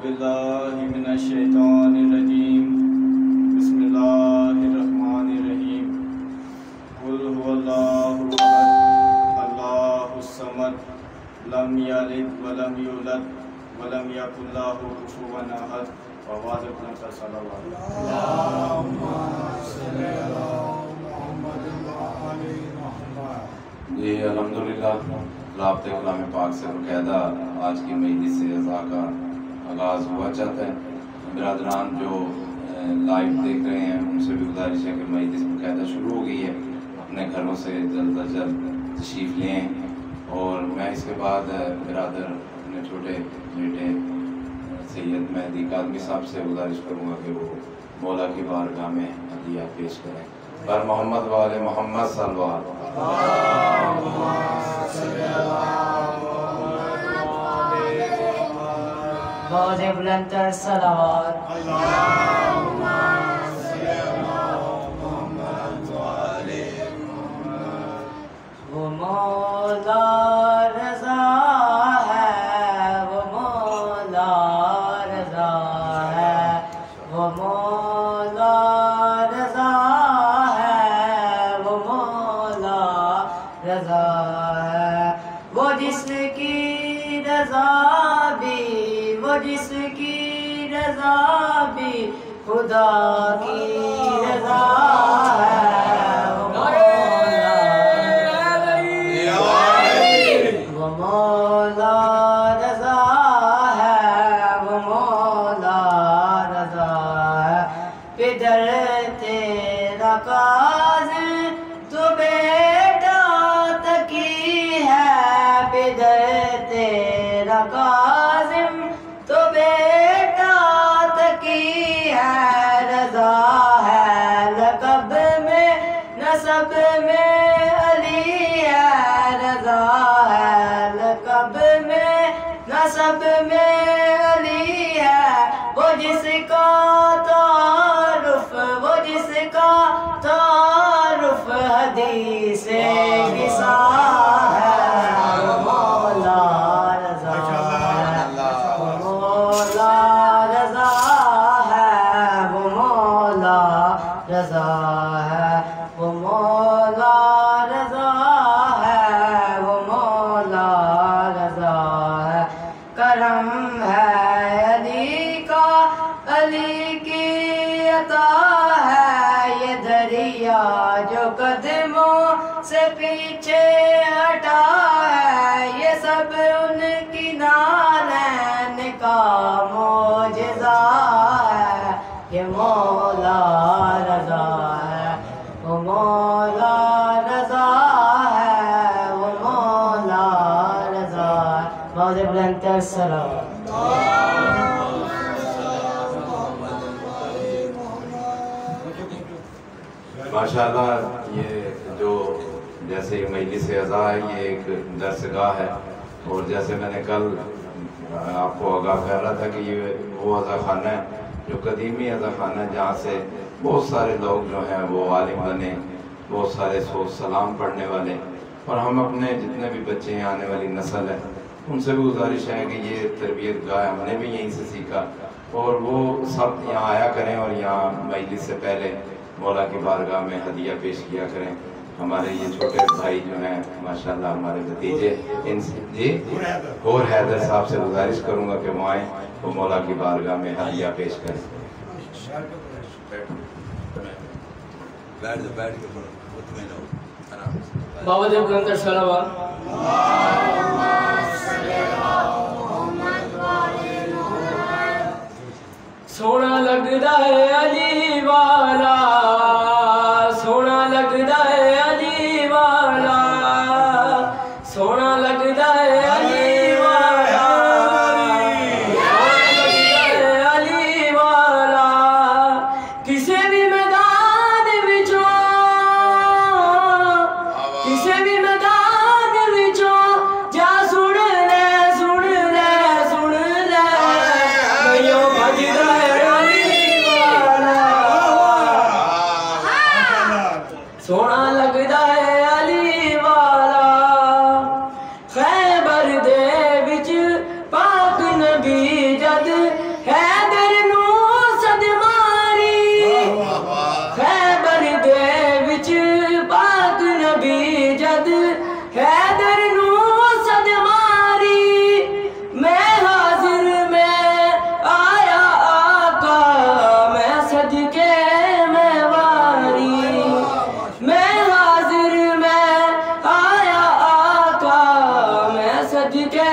باللہ من الشیطان الرجیم بسم اللہ الرحمن الرحیم قل هو اللہ احد اللہ الصمد لم یلد ولم یولد ولم یکن لہ کفوا احد وآواز بلند کر صلوات اللہم صلی علی محمد وعلی محمد۔ جی الحمدللہ رابطہ کلام پاک سے باقاعدہ آج کی مجلس سے عزا کا آغاز ہوا چاہتا ہے۔ برادران جو لائیو دیکھ رہے ہیں ان سے بھی گزارش ہے کہ مجلس باقاعدہ شروع ہو گئی ہے، اپنے گھروں سے جلد از جلد تشریف لیں، اور میں اس کے بعد برادر اپنے چھوٹے بیٹے سید مہدی کاظمی صاحب سے گزارش کروں گا کہ وہ مولا کی بارگاہ میں ہدیہ پیش کریں۔ پر محمد والے محمد صلی اللہ علیہ بہت بلند تر صلوات اللہم صلی علی محمد وعلی محمد۔ وہ مولا رضا ہے، وہ مولا رضا ہے، وہ مولا رضا ہے، وہ مولا رضا ہے، وہ جس کی رضا بھی، وہ جس کی رضا بھی خدا کی رضا ہے، وہ مولا رضا ہے، وہ مولا رضا ہے۔ پدر تیرا کاظم تو بیٹا تقی ہے، پدر تیرا کاظم تو بیٹا تقی ہے، رضا ہے لقب میں نسب میں علی ہے، رضا ہے لقب میں نسب میں علی ہے، وہ جس کا تعارف، وہ جس کا تعارف حدیث نساء ہے، وہ مولا رضا ہے، وہ مولا رضا ہے، وہ مولا رضا ہے، وہ مولا رضا ہے، وہ مولا رضا ہے۔ کرم ہے علی کا، علی کی عطا ہے، یہ دریا جو قدموں سے پیچھے ہٹا ہے، یہ سب ان کی نالین کا معجزہ ہے، یہ مولا رضا ہے، وہ مولا رضا ہے، وہ مولا رضا ہے۔ بہت بلند تر صلوات ماشاءاللہ۔ یہ جو جیسے یہ مجلس عزا ہے یہ ایک درسگاہ ہے، اور جیسے میں نے کل آپ کو آگاہ کر رہا تھا کہ یہ وہ عزا خانہ ہے جو قدیمی عزا خانہ ہے، جہاں سے بہت سارے لوگ جو ہیں وہ عالم بنے، بہت سارے سوچ سلام پڑھنے والے، اور ہم اپنے جتنے بھی بچے ہیں آنے والی نسل ہے ان سے بھی گزارش ہے کہ یہ تربیت گاہ ہم نے بھی یہیں سے سیکھا، اور وہ سب یہاں آیا کریں اور یہاں مجلس سے پہلے مولا کی بارگاہ میں ہدیہ پیش کیا کریں۔ ہمارے یہ چھوٹے بھائی جو ہیں ماشاءاللہ ہمارے بھتیجے، ان سے جی اور حیدر صاحب سے گزارش کروں گا کہ وہ آئیں، وہ مولا کی بارگاہ میں ہدیہ پیش کریں۔ بابا جب بلند صلوات سونا لگدا ہے علی والا، سونا لگدا ہے علی والا، سونا لگدا ہے علی والا، سونا لگدا ہے علی والا، کسے بھی میدان وچوں، کسے بھی میدان وچوں جا سن لے، سن لے، سن لے، میوں بھجدا ہے علی والا، سج کے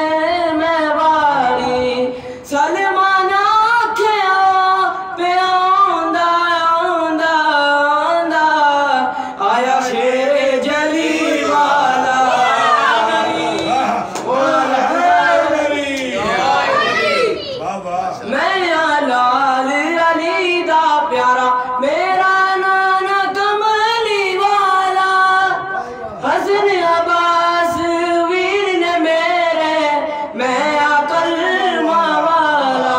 میں واری سلمان آکھیا پہ آندا آندا آندا آیا شیر جلی والا میں لال علی دا پیارا میرا نانا کملی والا حسن عباس ویر نے میرے میں عقل والا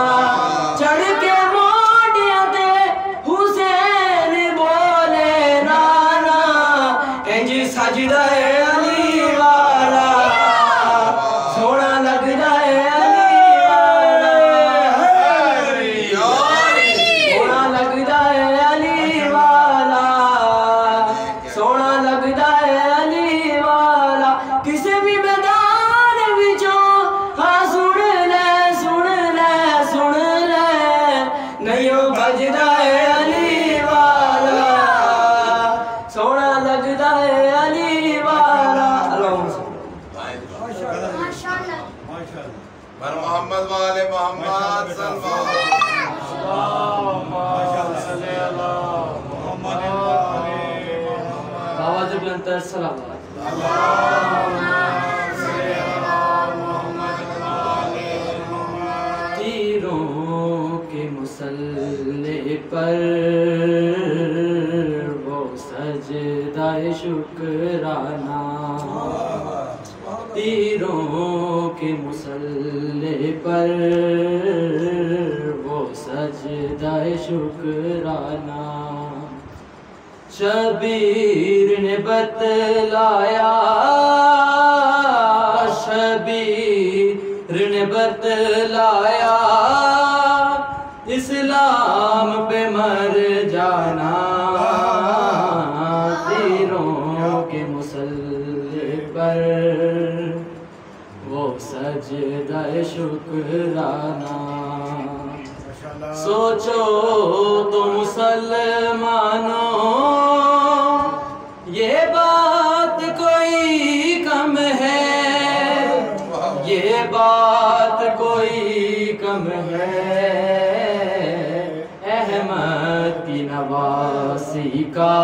چڑھ کے موڈیاں تے حسین بولے نانا انج سجدہ علی والا سونا لگدا ہے محمد والے محمد صلی آواز بلندتر سلام تیروں کے مسلح پر وہ سجدہ شکرانہ تیروں کے مسلح پر وہ سجدہ شکرانہ شبیر نے بتلایا شبیر نے بتلایا اسلام پہ مر جانا تیروں کے مسلح پر وہ سجدہ شکرانہ سوچو تو مسلمانوں یہ بات کوئی کم ہے یہ بات کوئی کم ہے احمد کی نواسی کا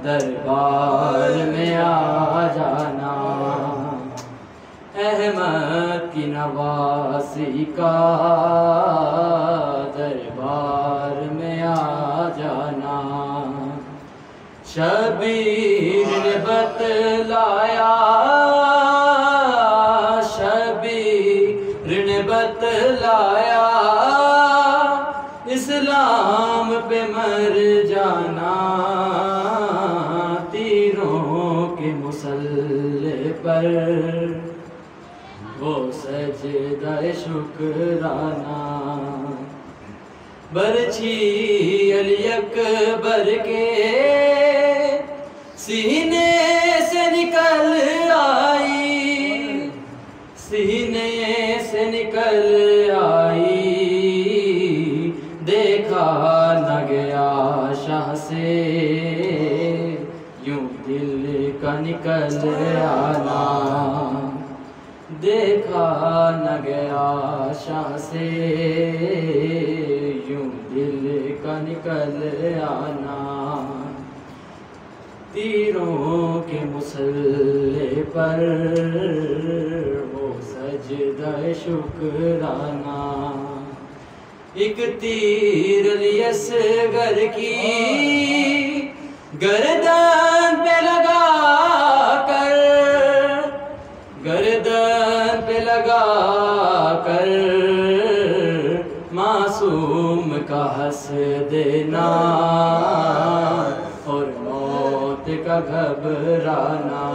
دربار میں آ جانا احمد کی نواسی کا دربار میں آ جانا شبیر نے بتلایا شبیر نے بتلایا اسلام پہ مر جانا تیروں کے مسلح پر وہ سجدہ شکرانہ برچھی علی اکبر کے سینے سے نکل آئی سینے سے نکل آئی دیکھا نہ گیا شاہ سے یوں دل کا نکل آنا دیکھا نہ گیا شاہ سے یوں دل کا نکل آنا تیروں کے مسلح پر وہ سجدہ شکرانہ ایک تیر لی اصغر کی گردن پہ لگا کر گردن پہ لگا کر معصوم کا ہنس دینا اور موت کا گھبرانا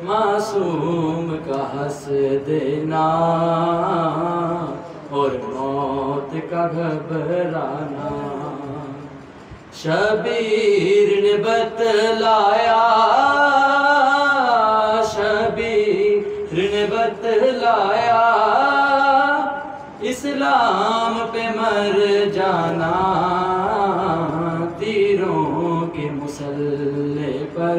معصوم کا ہنس دینا اور موت کا گھبرانا شبیر نے بتلایا شبیر نے بتلایا اسلام پہ مر جانا تیروں کے مسلح پر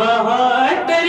72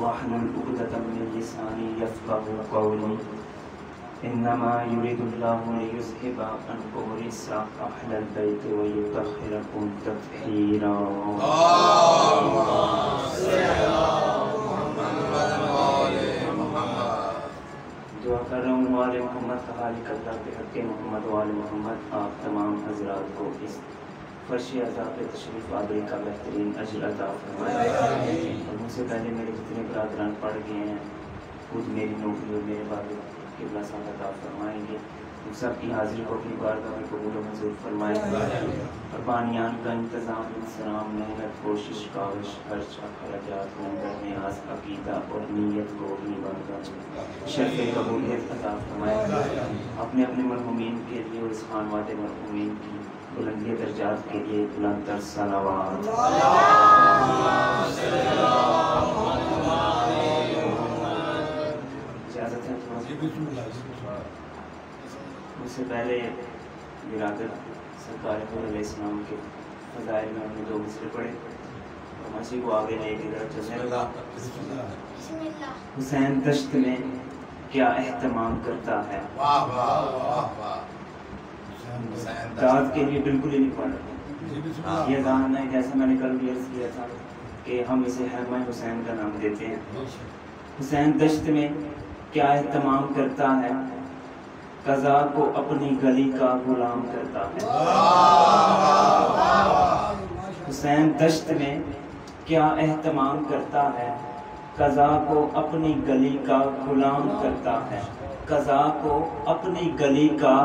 واحلل عقدة من لساني يفقهوا قولي إنما يريد الله ليذهب عنكم الرجس أهل البيت ويطهركم تطهيرا. دعا کر رہا ہوں آل محمد کا خالق اللہ کے حق محمد و آل محمد آپ تمام حضرات کو اس فرش عطا پہ تشریف آوری کا بہترین اجر عطا فرمائے. اور مجھ سے پہلے میرے جتنے برادران پڑھ گئے ہیں خود میری نوکری اور میرے والد قبلہ صاحب عطا فرمائیں گے. ہم سب کی حاضری کو اپنی بارگاہ میں قبول و منظور فرمائیں. اور بانیان کا انتظام انسلام محنت کوشش کاوش خرچہ خراجات لنگر نیاز عقیدہ اور نیت کو اپنی بارگاہ میں شرف قبولیت عطا فرمائیں. اپنے اپنے مرحومین کے لیے اور اس خانواد مرحومین کی بلندی درجات کے لیے بلند تر صلوات. اجازت ہے مجھ سے پہلے برادر سرکار علیہ السلام کے فضائل میں ہم نے 2 مصرے پڑھے اور مسیح کو آگے لے کے ذرا چلنے لگا. حسین دشت میں کیا اہتمام کرتا ہے. داد کے لیے بالکل ہی نہیں پڑھ رہے. یہ اذان ہے جیسا میں نے کل بھی عرض کیا تھا کہ ہم اسے حرمہ حسین کا نام دیتے ہیں. حسین دشت میں کیا اہتمام کرتا ہے. قضا کو اپنی گلی کا غلام کرتا ہے. حسین دشت میں کیا اہتمام کرتا ہے. قضا کو اپنی گلی کا غلام کرتا ہے. قضا کو اپنی گلی کا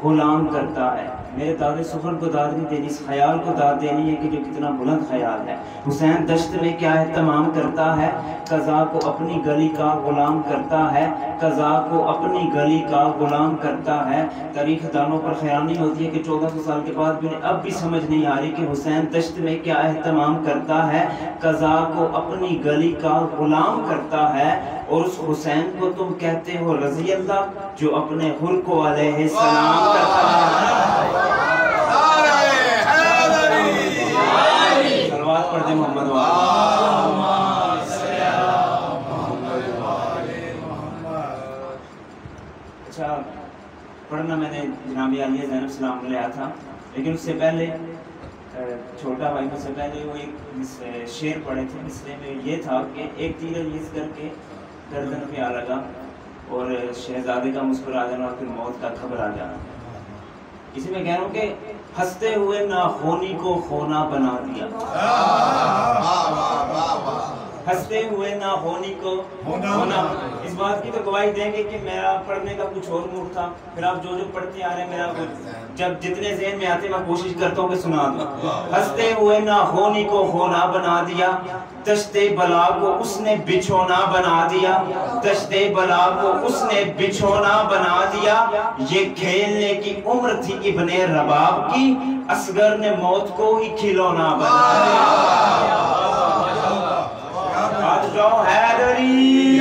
غلام کرتا ہے. میرے داد سخن کو داد نہیں دینی، اس خیال کو داد دینی ہے کہ جو کتنا بلند خیال ہے. حسین دشت میں کیا اہتمام کرتا ہے. قضا کو اپنی گلی کا غلام کرتا ہے. قضا کو اپنی گلی کا غلام کرتا ہے. تاریخ دانوں پر خیرانی ہوتی ہے کہ 1400 سال کے بعد بھی اب بھی سمجھ نہیں آ رہی کہ حسین دشت میں کیا اہتمام کرتا ہے. قضا کو اپنی گلی کا غلام کرتا ہے. اور اس حسین کو تم کہتے ہو رضی اللہ جو اپنے حر کو علیہ السلام کرتا ہے. صلوات پڑھ دیں محمد اچھا پڑھنا میں نے جناب عالیہ زینب سلام علیہ تھا، لیکن اس سے پہلے چھوٹا بھائی مجھ سے پہلے وہ ایک شعر پڑھے تھے. مصرے میں یہ تھا کہ ایک تیر ریز کر کے گردن پہ آ لگا اور شہزادے کا مسکرا دینا اور پھر موت کا خبر آ جانا. اسی میں کہہ رہا ہوں کہ ہنستے ہوئے نہ ہونی کو ہونا بنا دیا. ہنستے ہوئے نہ ہونی کو ہونا. اس بات کی تو گواہی دیں گے کہ میرا پڑھنے کا کچھ اور موڈ تھا. پھر آپ جو پڑھتے آ رہے ہیں میرا جب جتنے ذہن میں آتے میں کوشش کرتا ہوں کہ سنا دوں. ہنستے ہوئے نہ ہونی کو ہونا بنا دیا. دشتے بلا کو اس نے بچھونا بنا دیا. دشتے بلا کو اس نے بچھونا بنا دیا. یہ کھیلنے کی عمر تھی ابن رباب کی، اصغر نے موت کو ہی کھلونا بنا دیا. جاؤ حیدری.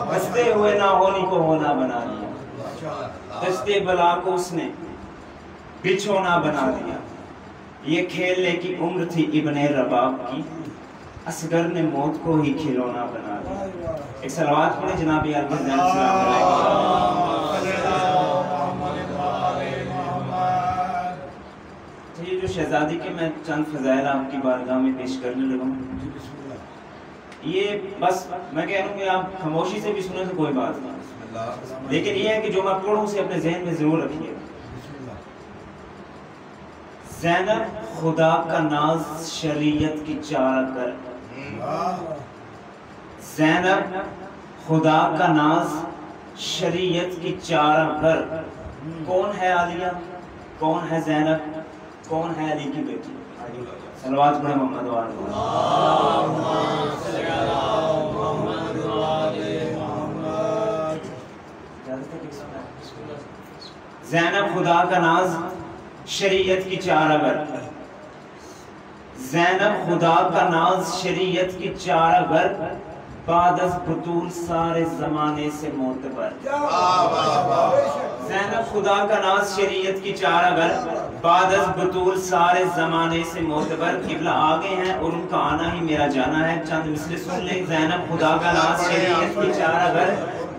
ہنستے ہوئے نہ ہونی کو ہونا بنا دیا. دشتے بلا کو اس نے بچھونا بنا دیا. یہ کھیلنے کی عمر تھی ابن رباب کی، اصغر نے موت کو ہی کھلونا بنا دیا. ایک صلوات پڑھیں جناب عالیہ زینب سلام علیہ. یہ جو شہزادی کے میں چند فضائل آپ کی بارگاہ میں پیش کرنے لگا ہوں، یہ بس میں کہہ رہا ہوں کہ آپ خاموشی سے بھی سنیں تو کوئی بات نہیں، لیکن یہ ہے کہ جو میں پڑھوں اسے اپنے ذہن میں ضرور رکھیے. زینب خدا کا ناز شریعت کی چارہ کر. زینب خدا کا ناز شریعت کی چارہ کر. کون ہے عالیہ، کون ہے زینب، کون ہے علی کی بیٹی. صلوات پڑھیں محمد وآلہ زینب خدا کا ناز شریعت کی چارہ گر. زینب خدا کا ناز شریعت کی چارہ گر، بعد از بطول سارے زمانے سے معتبر. زینب خدا کا ناز شریعت کی چارہ گر بعد از بطول سارے زمانے سے معتبر قبلہ آگے ہیں اور ان کا آنا ہی میرا جانا ہے. چند مصرے سن لیں. زینب خدا کا ناز شریعت کی چارہ گر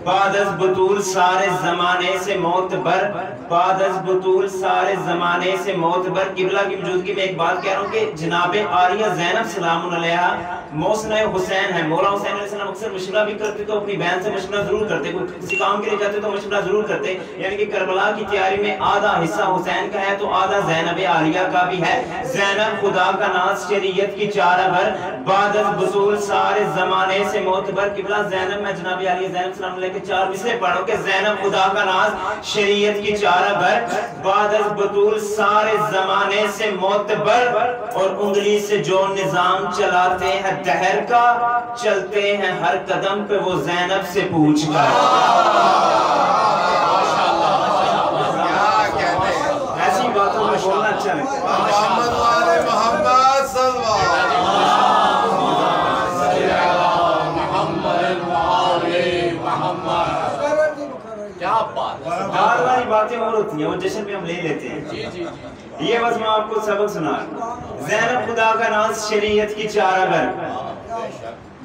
بعد از بطول سارے زمانے سے معتبر بعد از بطول سارے زمانے سے معتبر. قبلہ کی موجودگی میں ایک بات کہہ رہا ہوں کہ جناب عالیہ زینب سلام علیہا محسن حسین ہے. مولا حسین علیہ السلام اکثر مشورہ بھی کرتے تو اپنی بہن سے مشورہ ضرور کرتے, کوئی کسی کام کے لیے جاتے تو مشورہ ضرور کرتے. یعنی کہ کربلا کی تیاری میں آدھا حصہ حسین کا ہے تو آدھا زینب عالیہ کا بھی ہے. زینب خدا کا ناز شریعت کی چارہ گر بعد از بطول سارے زمانے سے معتبر. قبلہ زینب میں جناب عالیہ زینب سلام علیہ کے 4 مصرے پڑھو کہ زینب خدا کا ناز شریعت کی چارہ گر بعد از بطول سارے زمانے سے معتبر اور انگلی سے جو نظام چلاتے ہیں دہر کا چلتے ہیں ہر قدم پہ وہ زینب سے پوچھ کر. ایسی باتوں میں بولنا اچھا لگتا ہے. بار بار باتیں اور ہوتی ہیں وہ جشن پہ ہم لے لیتے ہیں. یہ بس میں آپ کو سبق سنا. زینب خدا کا ناز شریعت کی چارہ گر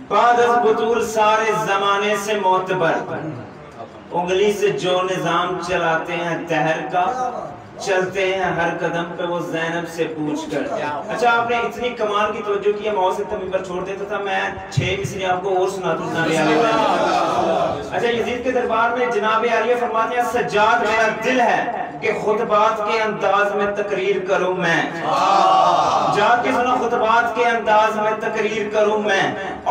بعد از بطول سارے زمانے سے معتبر انگلی سے جو نظام چلاتے ہیں دہر کا چلتے ہیں ہر قدم پہ وہ زینب سے پوچھ کر. اچھا آپ نے اتنی کمال کی توجہ کی, موسم تمہیں پر چھوڑ دیتا تھا. میں 6 مصرے آپ کو اور سناتا ہوں. اچھا یزید کے دربار میں جناب عالیہ فرماتے ہیں سجاد میرا دل ہے کہ خطبات کے انداز میں تقریر کروں میں. جا کے سنا خطبات کے انداز میں تقریر کروں میں.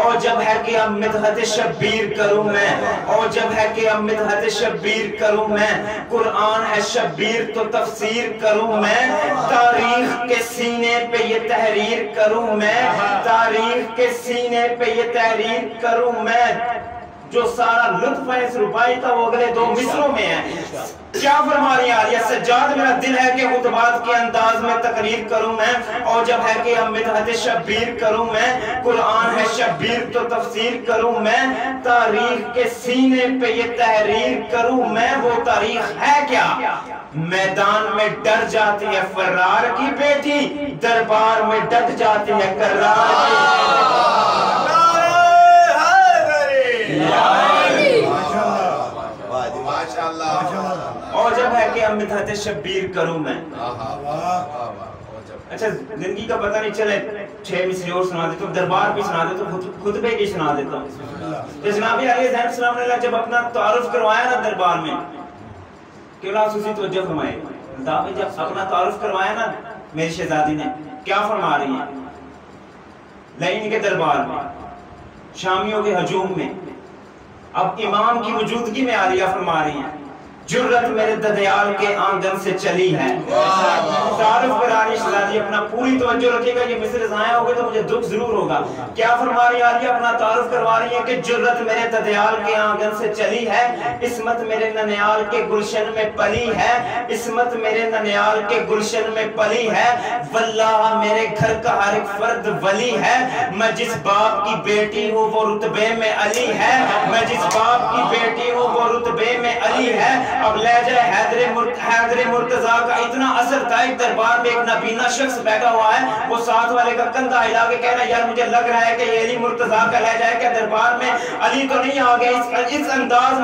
اور جب ہے کہ اب مدحت شبیر کروں میں. اور جب ہے کہ اب مدحت شبیر کروں میں. قرآن ہے شبیر تو تفسیر کروں میں. تاریخ کے سینے پہ یہ تحریر کروں میں. تاریخ کے سینے پہ یہ تحریر کروں میں. جو سارا لطف ہے اس ربائی کا وہ اگلے 2 مصروں میں ہے. کیا فرما رہی ہے سجاد میرا دل ہے کہ خطبات کے انداز میں تقریر کروں میں. اور جب ہے کہ اب مدحت شبیر کروں میں. قرآن ہے شبیر تو تفسیر کروں میں. تاریخ کے سینے پہ یہ تحریر کروں میں. وہ تاریخ ہے کیا؟ میدان میں ڈر جاتی ہے فرار کی بیٹی, دربار میں ڈٹ جاتی ہے کرار کی. اور جب ہے کہ اب مدحت شبیر کروں میں. اچھا زندگی کا پتہ نہیں چلے 6 مصرے اور سنا دیتا ہوں, دربار بھی سنا دیتا ہوں, خطبے کی سنا دیتا ہوں. جناب عالیہ زینب سلام علیہ جب اپنا تعارف کروایا نا دربار میں, کیوں خصوصی توجہ فرمائے. جب اپنا تعارف کروایا نا میری شہزادی نے, کیا فرما رہی ہیں لعین کے دربار میں شامیوں کے ہجوم میں. اب امام کی موجودگی میں عالیہ فرما رہی ہیں جرت میرے ددیال کے آنگن سے چلی ہے. تعارف کرانی شہزادی اپنا پوری توجہ رکھے گا, یہ مصر ضائع ہو گئے تو مجھے دکھ ضرور ہوگا. کیا فرما رہی عالیہ اپنا تعارف کروا رہی ہے کہ جرت میرے ددیال کے آنگن سے چلی ہے. عصمت میرے ننیال کے گلشن میں پلی ہے. عصمت میرے ننیال کے گلشن میں پلی ہے. واللہ میرے گھر کا ہر ایک فرد ولی ہے. میں جس باپ کی بیٹی ہوں وہ رتبے میں علی ہے. میں جس باپ کی بیٹی ہوں وہ رتبے میں علی ہے. اب لہجہ حیدر مرتضیٰ کا اتنا اثر تھا, ایک دربار میں ایک نابینا شخص بیٹھا ہوا ہے, وہ ساتھ والے کا کندھا ہلا کے کہہ رہا ہے یار مجھے لگ رہا ہے کہ یہ علی مرتضیٰ کا لہجہ ہے, کہ دربار میں علی تو نہیں آ گیا. اس انداز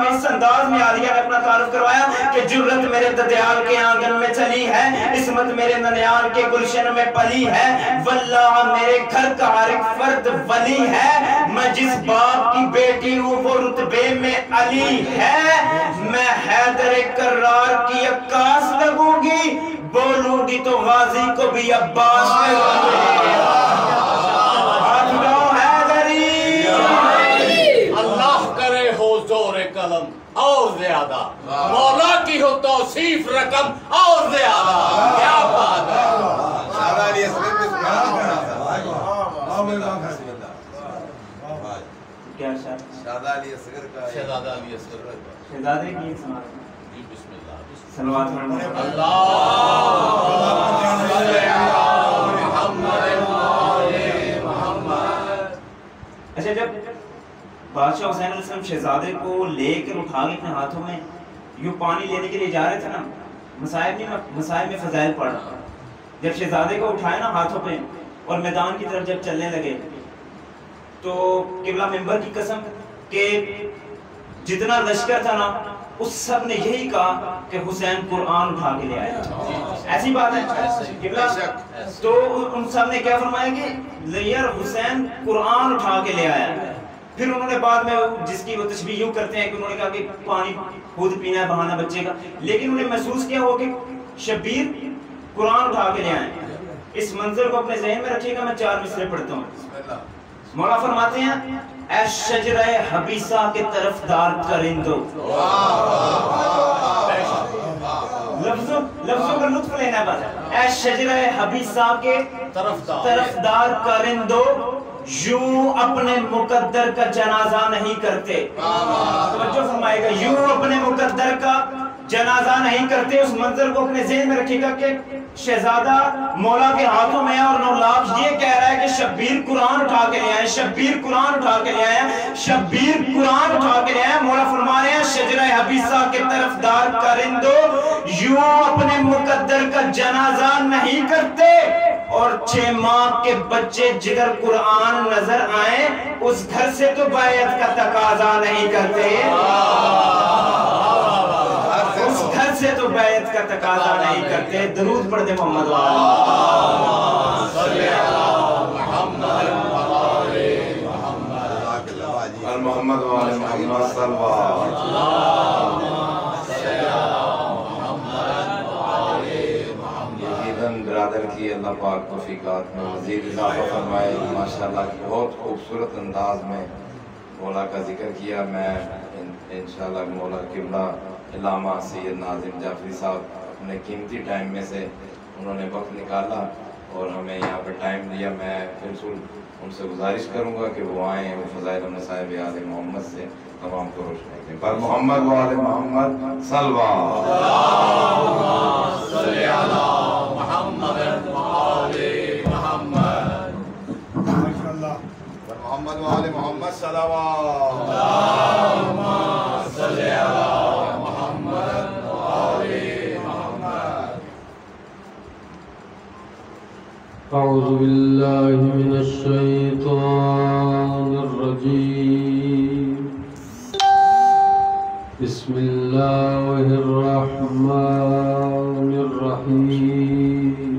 میں عالیہ نے اپنا تعارف کروایا کہ جرت میرے ددیال کے آنگن میں چلی ہے. عصمت میرے ننیال کے گلشن میں پلی ہے. واللہ میرے گھر کا ہر ایک فرد ولی ہے. میں جس باپ کی بیٹی ہوں وہ رتبے میں علی ہے. میں حیدر کرار کی عکاس لگوں گی, بولوں گی تو غازی کو بھی عباس لگوں گی. اللہ کرے ہو زور قلم اور زیادہ, مولا کی ہو توصیف رقم اور زیادہ. کیا بات ہے. کیا شہزادہ علی اصغر کا شہزادے کی سنا. بسم اللہ صلوات محمد محمد. اچھا جب بادشاہ حسین علیہ السلام شہزادے کو لے کر اٹھا کے اپنے ہاتھوں میں یوں پانی لینے کے لیے جا رہے تھے نا، مسائب میں فضائل پڑھ رہا، جب شہزادے کو اٹھائے نا ہاتھوں پہ اور میدان کی طرف جب چلنے لگے تو قبلہ ممبر کی قسم کہ جتنا لشکر تھا نا اس سب نے یہی کہا کہ حسین قرآن اٹھا کے لے آیا. ایسی بات ہے قبلہ. تو ان سب نے کیا فرمایا کہ یار حسین قرآن اٹھا کے لے آیا. پھر انہوں نے بعد میں جس کی وہ تشبیہ یوں کرتے ہیں کہ انہوں نے کہا کہ پانی خود پینا ہے بہانہ بچے کا، لیکن انہوں نے محسوس کیا ہو کہ شبیر قرآن اٹھا کے لے آئے. اس منظر کو اپنے ذہن میں رکھیے گا. میں 4 مصرے پڑھتا ہوں. مولا فرماتے ہیں اے شجرہ حبیسہ کے طرفدار کرندو. لفظوں کا لطف لینا ہے بس. اے شجرہ حبیسہ کے طرفدار کرندو، یوں اپنے مقدر کا جنازہ نہیں کرتے. توجہ فرمائے گا، یوں اپنے مقدر کا جنازہ نہیں کرتے. اس منظر کو اپنے ذہن میں رکھے گا کہ شہزادہ مولا کے ہاتھوں میں ہے اور نولاف یہ کہہ رہا ہے کہ شبیر قرآن اٹھا کے لے آئے، شبیر قرآن اٹھا کے لے آئے، شبیر قرآن اٹھا کے لے آئے. مولا فرما رہے ہیں شجرہ حبیسہ کے طرفدار کرندو، یوں اپنے مقدر کا جنازہ نہیں کرتے. اور 6 ماہ کے بچے جدھر قرآن نظر آئیں اس گھر سے تو بیعت کا تقاضا نہیں کرتے، اس گھر سے تو بیعت کا تقاضا نہیں کرتے. درود پڑھ دے محمد محمد وآل محمد صلی اللہ برادر کی اللہ پاک توفیقات میں مزید اضافہ فرمائے. ماشاءاللہ بہت خوبصورت انداز میں مولا کا ذکر کیا. میں انشاءاللہ مولا قبلہ علامہ سید ناظم جعفری صاحب اپنے قیمتی ٹائم میں سے انہوں نے وقت نکالا اور ہمیں یہاں پہ ٹائم دیا. میں بالکل ان سے گزارش کروں گا کہ وہ آئیں، وہ فضائل مصائب آل محمد سے تمام کو روشن کریں. پر محمد و آل محمد صلوہ صلی اللہ محمد و آل محمد. محمد و آل محمد صلوات. صلی اللہ محمد و آل محمد. أعوذ بالله من الشيطان الرجيم. بسم الله الرحمن الرحيم.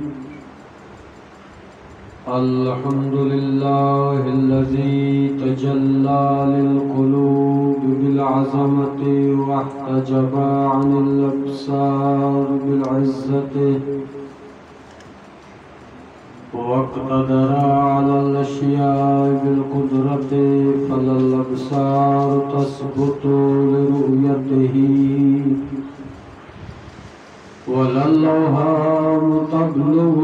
الحمد لله الذي تجلى للقلوب بالعظمة واحتجب عن الأبصار بالعزة واقتدر على الأشياء بالقدرة فلا الأبصار تثبت لرؤيته ولا الأوهام تبلغ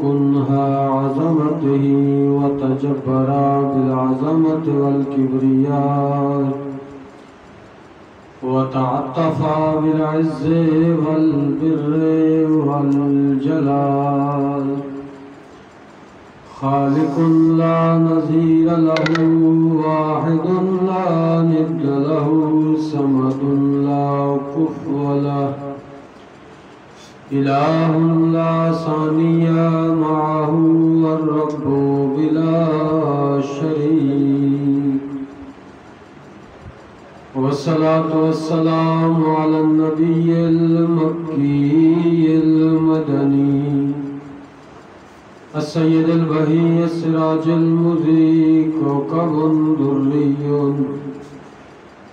كنها عظمته وتجبر بالعظمة والكبرياء وتعطف بالعز والبر والجلال. خالق لا نظير له، واحد لا ند له، صمد لا كفو له، إله لا ثاني معه، والرب بلا شريك. والصلاة والسلام على النبي المكي المدني السيد البهي السراج المضيء كوكب دري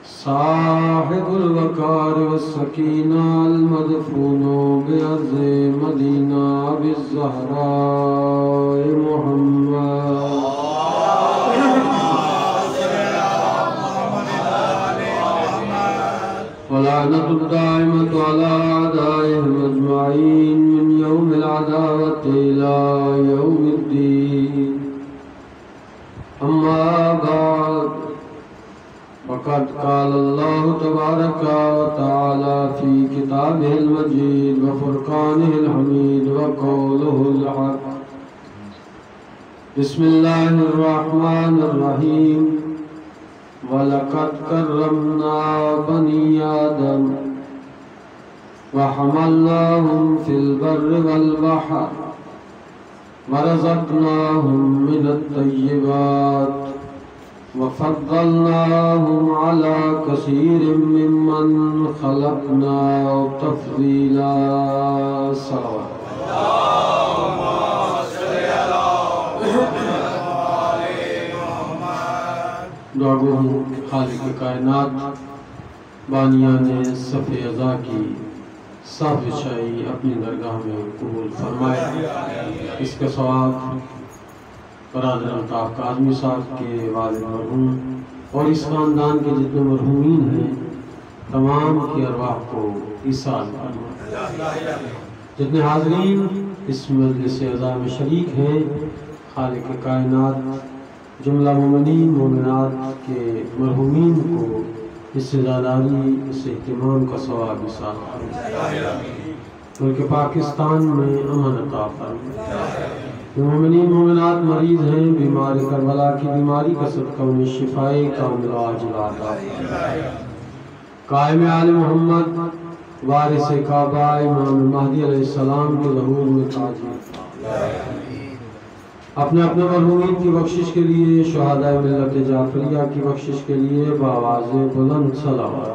صاحب الوقار والسكينة المدفون بأرض مدينة بالزهراء محمد. ولعنة الدائمة على أعدائهم أجمعين من يوم العداوة إلى يوم الدين. أما بعد، فقد قال الله تبارك وتعالى في كتابه المجيد وفرقانه الحميد وقوله الحق. بسم الله الرحمن الرحيم. وَلَقَدْ كَرَّمْنَا بَنِي آدَمَ وحملناهم في البر والبحر ورزقناهم من الطيبات وفضلناهم على كثير ممن خلقنا تفضيلا. صلوات دعا گو ہوں خالق کائنات بانیان صف ازا کی صاف شائی اپنی درگاہ میں قبول فرمائے. اس کا ثواب برادر الطاف کاظمی صاحب کے والد مرحوم اور اس خاندان کے جتنے مرحومین ہیں تمام کی ارواح کو ایصال فرمائے. جتنے حاضرین اس مجلس عزا میں شریک ہیں خالق کائنات جملہ مومنین مومنات کے مرحومین کو اس عزاداری اس اہتمام کا ثواب ایصال فرمائے. ملک پاکستان میں امن عطا فرمائے. مومنین مومنات مریض ہیں بیمار کربلا کی بیماری کا صدقہ انہیں شفائے کامل و عاجل عطا فرمائے. قائم آل محمد وارث کعبہ امام مہدی علیہ السلام کے ظہور میں تاجر اپنے اپنے مرحومین کی بخشش کے لیے شہداء ملت جعفریہ کی بخشش کے لیے بآواز بلند صلوات.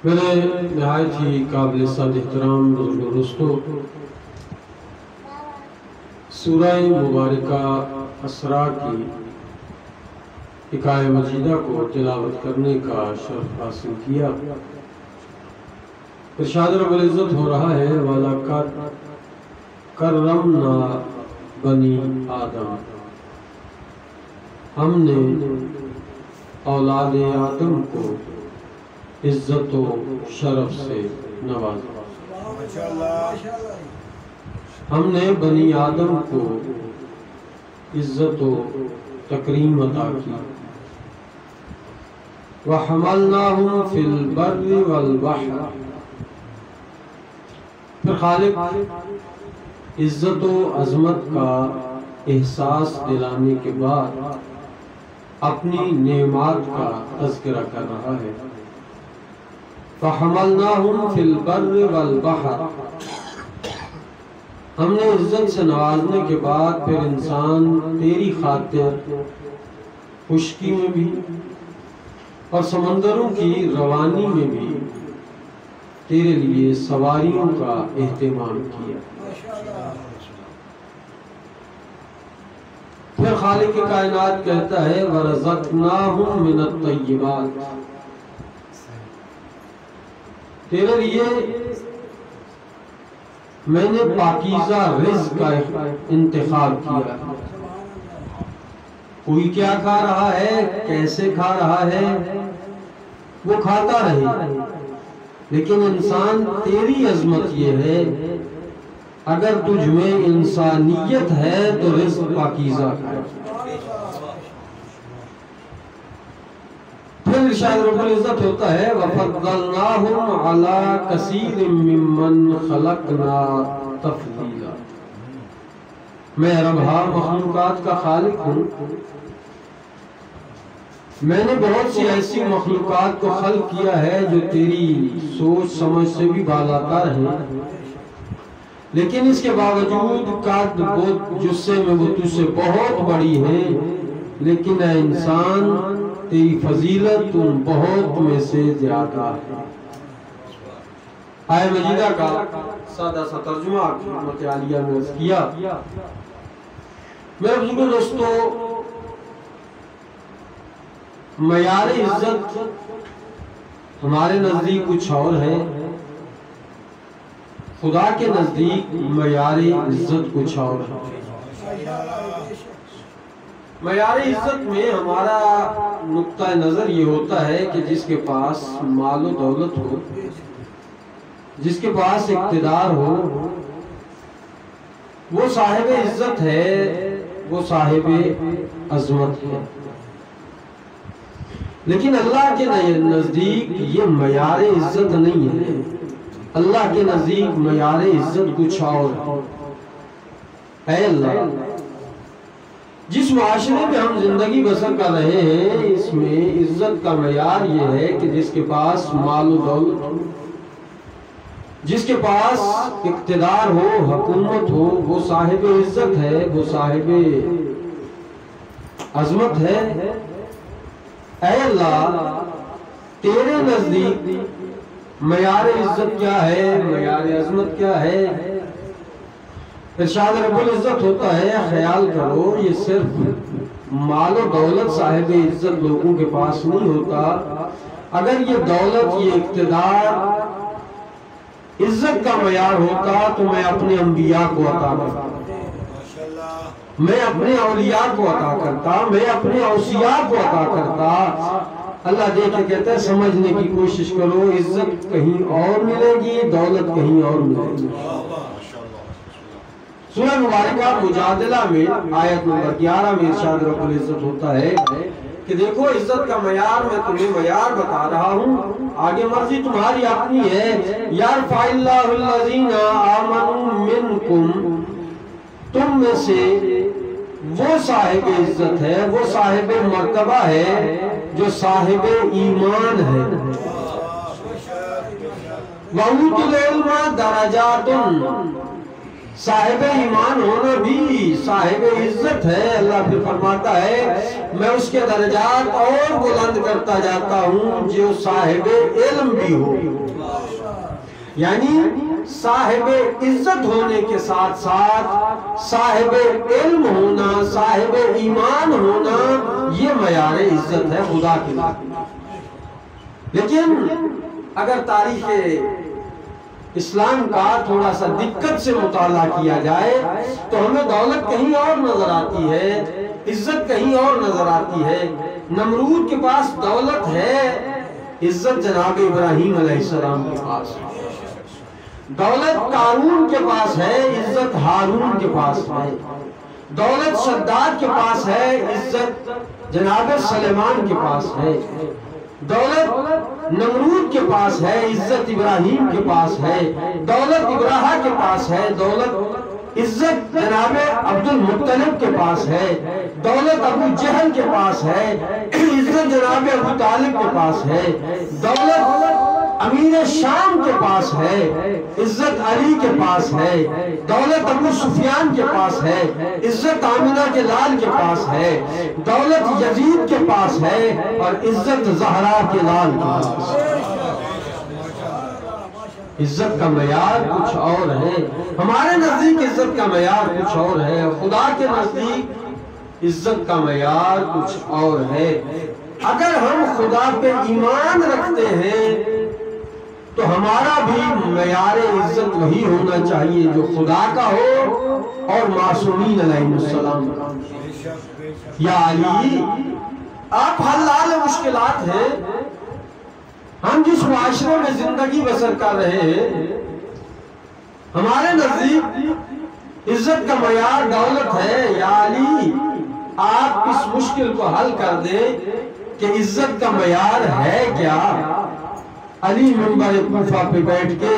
میرے نہایت ہی قابل صد احترام بزرگ دوستو، سورہ مبارکہ اسراء کی حکایہ مجیدہ کو تلاوت کرنے کا شرف حاصل کیا. ارشاد رب العزت ہو رہا ہے وَلَقَدْ كَرَّمْنَا بَنِي آدم، ہم نے اولاد آدم کو عزت و شرف سے نوازا. ہم نے بنی آدم کو عزت و تکریم عطا کی. وَحَمَلْنَاهُمْ فِي الْبَرِّ وَالْبَحْرِ، پھر خالق عزت و عظمت کا احساس دلانے کے بعد اپنی نعمات کا تذکرہ کر رہا ہے. فَحَمَلْنَاهُمْ فِي الْبَرِّ وَالْبَحْرِ، ہم نے عزت سے نوازنے کے بعد پھر انسان تیری خاطر خشکی میں بھی اور سمندروں کی روانی میں بھی تیرے لیے سواریوں کا اہتمام کیا. پھر خالق کائنات کہتا ہے وَرَزَقْنَاهُمْ مِنَ الطَّيِّبَاتِ، تیرے لیے میں نے پاکیزہ رزق کا انتخاب کیا. کوئی کیا کھا رہا ہے، کیسے کھا رہا ہے، وہ کھاتا رہے، لیکن انسان تیری عظمت یہ ہے اگر تجھ میں انسانیت ہے تو رزق پاکیزہ کھائے. پھر ارشاد رب العزت ہوتا ہے وَفَضَّلْنَاهُمْ عَلَىٰ كَثِيرٍ مِّمَّنْ خَلَقْنَا تَفْضِيلًا، میں ربها مخلوقات کا خالق ہوں. میں نے بہت سی ایسی مخلوقات کو خلق کیا ہے جو تیری سوچ سمجھ سے بھی بالاتر ہیں، لیکن اس کے باوجود قد بود جسے میں وہ تجھ سے بہت بڑی ہے. لیکن اے انسان تیری فضیلت ان بہت میں سے زیادہ ہے. آیہ مجیدہ کا سادہ سا ترجمہ حکمت عالیہ میں عرض کیا. میرے بزرگوں دوستو، معیار عزت ہمارے نزدیک کچھ اور ہے، خدا کے نزدیک معیار عزت کچھ اور ہے۔ معیار عزت میں ہمارا نقطہ نظر یہ ہوتا ہے کہ جس کے پاس مال و دولت ہو، جس کے پاس اقتدار ہو، وہ صاحب عزت ہے، وہ صاحب عظمت ہے۔ لیکن اللہ کے نزدیک یہ معیار عزت نہیں ہے۔ اللہ کے نزدیک معیار عزت کچھ اور ہے۔ اے اللہ، جس معاشرے میں ہم زندگی بسر کر رہے ہیں، اس میں عزت کا معیار یہ ہے کہ جس کے پاس مال و دولت ہو، جس کے پاس اقتدار ہو، حکومت ہو، وہ صاحب عزت ہے، وہ صاحب عظمت ہے۔ اے اللہ، تیرے نزدیک معیار عزت کیا ہے، معیار عظمت کیا ہے؟ ارشاد رب العزت ہوتا ہے، خیال کرو یہ صرف مال و دولت صاحب عزت لوگوں کے پاس نہیں ہوتا۔ اگر یہ دولت، یہ اقتدار عزت کا معیار ہوتا تو میں اپنے انبیاء کو عطا کرتا، میں اپنے اولیاء کو عطا کرتا، میں اپنے اوصیاء کو عطا کرتا۔ اللہ دیکھ کے کہتا ہے سمجھنے کی کوشش کرو، عزت کہیں اور ملے گی، دولت کہیں اور ملے گی۔ سورہ مبارکہ مجادلہ میں آیت نمبر 11 میں ارشاد رب العزت ہوتا ہے کہ دیکھو عزت کا معیار میں تمہیں معیار بتا رہا ہوں، آگے مرضی تمہاری اپنی ہے۔ یرفع اللہ الذین آمنوا منکم، تم میں سے وہ صاحب عزت ہے، وہ صاحب مرتبہ ہے جو صاحب ایمان ہے۔ وَأُوتُوا الْعِلْمَ دَرَجَاتٌ، صاحب ایمان ہونا بھی صاحب عزت ہے۔ اللہ پھر فرماتا ہے میں اس کے درجات اور بلند کرتا جاتا ہوں جو صاحب علم بھی ہو۔ یعنی صاحب عزت ہونے کے ساتھ ساتھ صاحب علم ہونا، صاحب ایمان ہونا، یہ معیار عزت ہے خدا کے لیے۔ لیکن اگر تاریخ اسلام کا تھوڑا سا دقت سے مطالعہ کیا جائے تو ہمیں دولت کہیں اور نظر آتی ہے، عزت کہیں اور نظر آتی ہے۔ نمرود کے پاس دولت ہے، عزت جناب ابراہیم علیہ السلام کے پاس ہے۔ دولت قارون کے پاس ہے، عزت ہارون کے پاس ہے۔ دولت شداد کے پاس ہے، عزت جناب سلیمان کے پاس ہے۔ دولت نمرود کے پاس ہے، عزت ابراہیم کے پاس ہے۔ دولت ابراہیم کے پاس ہے، دولت عزت جناب عبد المطلب کے پاس ہے۔ دولت ابو جہل کے پاس ہے، عزت جناب ابو طالب کے پاس ہے۔ دولت امیر شام کے پاس ہے، عزت علی کے پاس ہے۔ دولت ابو سفیان کے پاس ہے، عزت آمنہ کے لال کے پاس ہے۔ دولت یزید کے پاس ہے اور عزت زہرا کے لال کے پاس ہے۔ عزت کا معیار کچھ اور ہے، ہمارے نزدیک عزت کا معیار کچھ اور ہے، خدا کے نزدیک عزت کا معیار کچھ اور ہے۔ اگر ہم خدا پہ ایمان رکھتے ہیں تو ہمارا بھی معیار عزت وہی ہونا چاہیے جو خدا کا ہو اور معصومین علیہ السلام کا۔ یا علی، آپ حل مشکلات ہیں، ہم جس معاشرے میں زندگی بسر کر رہے ہیں ہمارے نزدیک عزت کا معیار دولت ہے۔ یا علی، آپ اس مشکل کو حل کر دیں کہ عزت کا معیار ہے کیا؟ علی منبر کوفہ پہ بیٹھ کے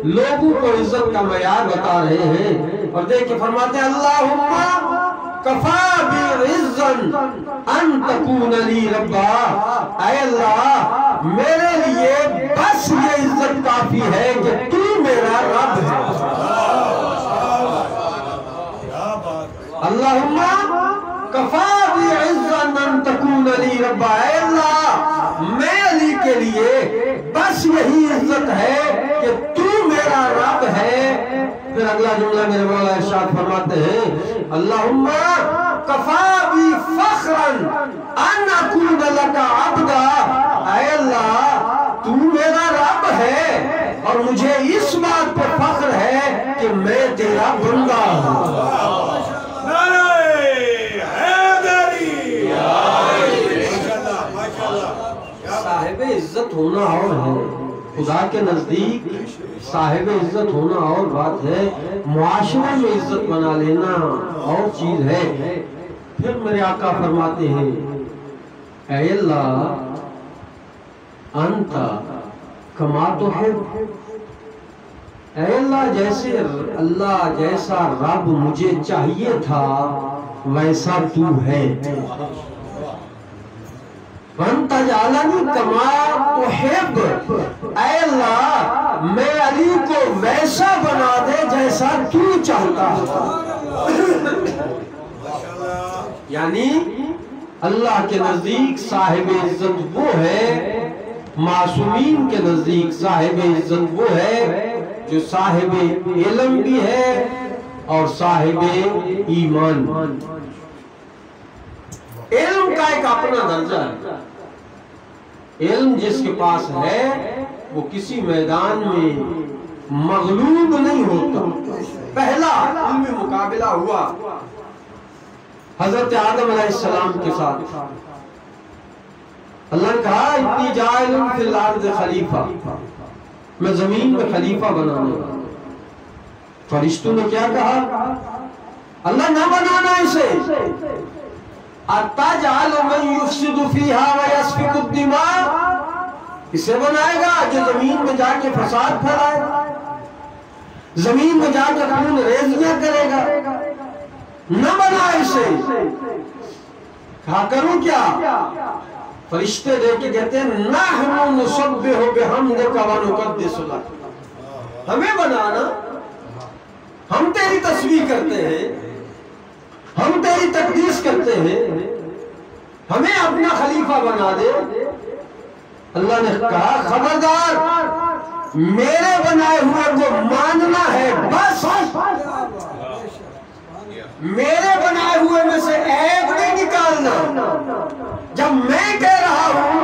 لوگوں کو عزت کا معیار بتا رہے ہیں اور دیکھ کے فرماتے ہیں اللہم کفا بعزن ان تکون لی ربا، اے اللہ میرے لیے بس یہ عزت کافی ہے کہ تو میرا رب ہے۔ اللہم کفا بعزن ان تکون لی ربا، اے اللہ میں علی کے لیے بس یہی عزت ہے کہ تو میرا رب ہے۔ پھر اگلا جملہ میرے مولا ارشاد فرماتے ہیں اللہم کفا بی فخرا ان اکون لک عبدا، اے اللہ تو میرا رب ہے اور مجھے اس بات پر فخر ہے کہ میں تیرا بندہ ہوں۔ صاحب عزت ہونا اور ہے، خدا کے نزدیک صاحب عزت ہونا اور بات ہے، معاشرے میں عزت بنا لینا اور چیز ہے۔ پھر میرے آقا فرماتے ہیں اے اللہ انت کما تحب، اے اللہ جیسے اللہ جیسا رب مجھے چاہیے تھا ویسا تو ہے، وَأَنْتَ جَعَلَنِي كَمَا تُحِبُّ، اے اللہ میں علی کو ویسا بنا دے جیسا تو چاہتا ہے۔ یعنی اللہ کے نزدیک صاحب عزت وہ ہے، معصومین کے نزدیک صاحب عزت وہ ہے جو صاحب علم بھی ہے اور صاحب ایمان۔ علم کا ایک اپنا درجہ ہے، علم جس کے پاس ہے وہ کسی میدان میں مغلوب نہیں ہوتا۔ پہلا علمی مقابلہ ہوا حضرت آدم علیہ السلام کے ساتھ، اللہ نے کہا انی جاعل فی الارض خلیفہ، میں زمین میں خلیفہ بنانے والا۔ فرشتوں نے کیا کہا؟ اللہ نہ بنانا اسے، اتجعل من یفسد فیہا ویسفک الدماء، اسے بنائے گا جو زمین میں جا کے فساد پھیلائے گا، زمین میں جا کے خون ریزیاں کرے گا، نہ بنا اسے۔ کہا کروں کیا؟ فرشتے دے کے کہتے ہیں نحن نسبح بحمدک ونقدس لک، ہمیں بنانا، ہم تیری تسبیح کرتے ہیں، ہم تیری تقدیس کرتے ہیں، ہمیں اپنا خلیفہ بنا دے۔ اللہ نے کہا خبردار، میرے بنائے ہوئے کو ماننا ہے بس، میرے بنائے ہوئے میں سے ایک نہیں نکالنا۔ جب میں کہہ رہا ہوں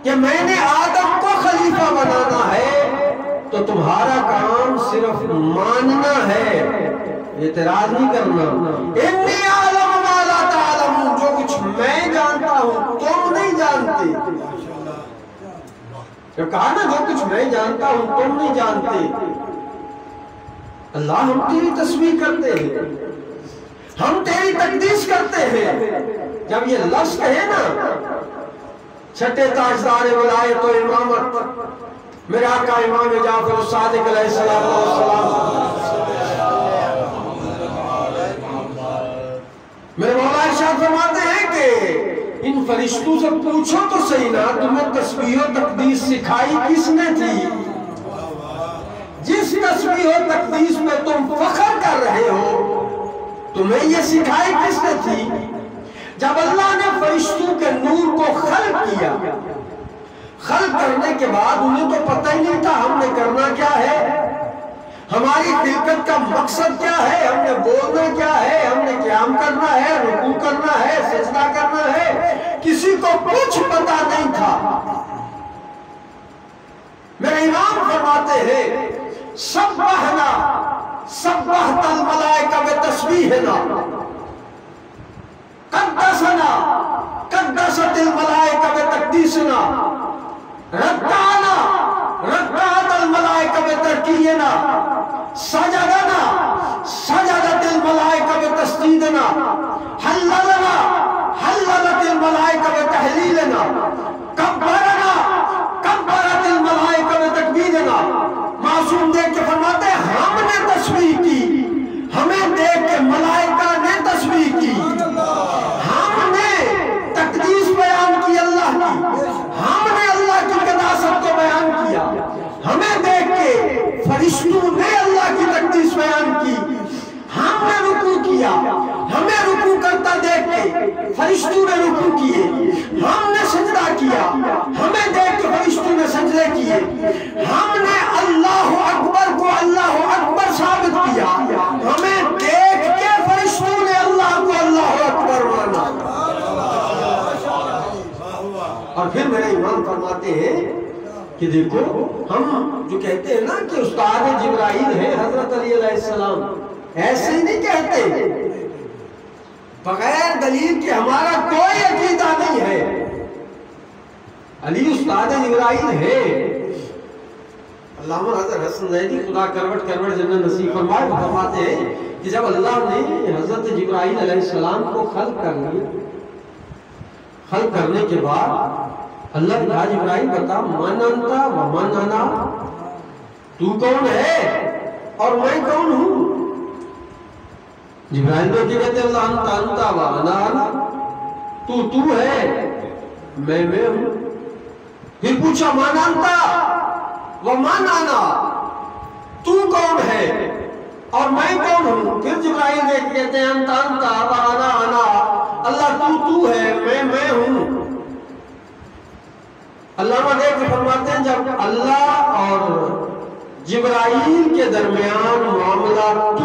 کہ میں نے آدم کو خلیفہ بنانا ہے تو تمہارا کام صرف ماننا ہے، اعتراض نہیں کرنا۔ انی اعلم ما لا تعلمون، جو کچھ میں جانتا ہوں تم نہیں جانتے۔ جب کہا نا جو کچھ میں جانتا ہوں تم نہیں جانتے، اللہ ہم تیری تسبیح کرتے ہیں، ہم تیری تقدیس کرتے ہیں۔ جب یہ لفظ کہے نا چھٹے تاجدار ولایت و امامت میرے آقا امام جعفر الصادق علیہ السلام، میرے مولا ارشاد فرماتے ہیں کہ ان فرشتوں سے پوچھو تو صحیح نا تمہیں تسبیح و تقدیس سکھائی کس نے تھی؟ جس تسبیح و تقدیس میں تم فخر کر رہے ہو تمہیں یہ سکھائی کس نے تھی؟ جب اللہ نے فرشتوں کے نور کو خلق کیا، خلق کرنے کے بعد انہیں تو پتہ ہی نہیں تھا ہم نے کرنا کیا ہے، ہماری خلقت کا مقصد کیا ہے، ہم نے بولنا کیا ہے، ہم نے قیام کرنا ہے، رکوع کرنا ہے، سجدہ کرنا ہے، کسی کو کچھ پتہ نہیں تھا۔ میرے امام فرماتے ہیں سبحنا سبحت الملائکہ بتسبیحنا، قدسنا قدست الملائکہ بتقدیسنا، رکعنا رکعت الملائکہ بترکینا، سجدنا سجدت الملائکہ بتسجیدنا، حللنا حللت الملائکہ بتحلیلنا، کبرنا کبرت الملائکہ بتکبیرنا۔ معصوم دیکھ کے فرماتے ہیں ہم نے تسبیح کی، ہمیں دیکھ کے ملائکہ نے تسبیح کی، ہم نے تقدیس بیان کی اللہ کی، ہم نے اللہ کی قداست کو بیان کیا، ہمیں دیکھ کے فرشتوں نے اللہ کی تقدیس بیان کی، ہم نے رکوع کیا، ہمیں رکوع کرتا دیکھ کے فرشتوں نے رکوع کیے، ہم نے سجدہ کیا، ہمیں دیکھ کے فرشتوں نے سجدے کیے، ہم نے اللہ اکبر کو اللہ اکبر ثابت کیا، ہمیں دیکھ کے فرشتوں نے اللہ کو اللہ اکبر مانا۔ اور پھر میرے امام فرماتے ہیں کہ دیکھو ہم جو کہتے ہیں نا کہ استاد جبرائیل ہیں حضرت علی علیہ السلام، ایسے ہی نہیں کہتے بغیر دلیل کہ ہمارا کوئی عقیدہ نہیں ہے، علی استاد جبرائیل ہے۔ علامہ حضرت حسن زیدی خدا کروٹ جنت نصیب فرمائے فرماتے ہیں کہ جب اللہ نے حضرت جبرائیل علیہ السلام کو خلق کر لیا، خلق کرنے کے بعد اللہ نے کہا جبرائیل بتا من انتا و من انا، تو کون ہے اور میں کون ہوں؟ جبرائیل نے کہتے اللہ انتا انتا و انا انا، تو ہے میں ہوں۔ پھر پوچھا من انتا و من انا، تو کون ہے اور میں کون ہوں؟ پھر جبرائیل نے کہتے ہیں انتا انتا و انا انا، اللہ تو ہے میں ہوں۔ علامہ دیکھ فرماتے ہیں جب اللہ اور جبرائیل کے درمیان معاملہ تو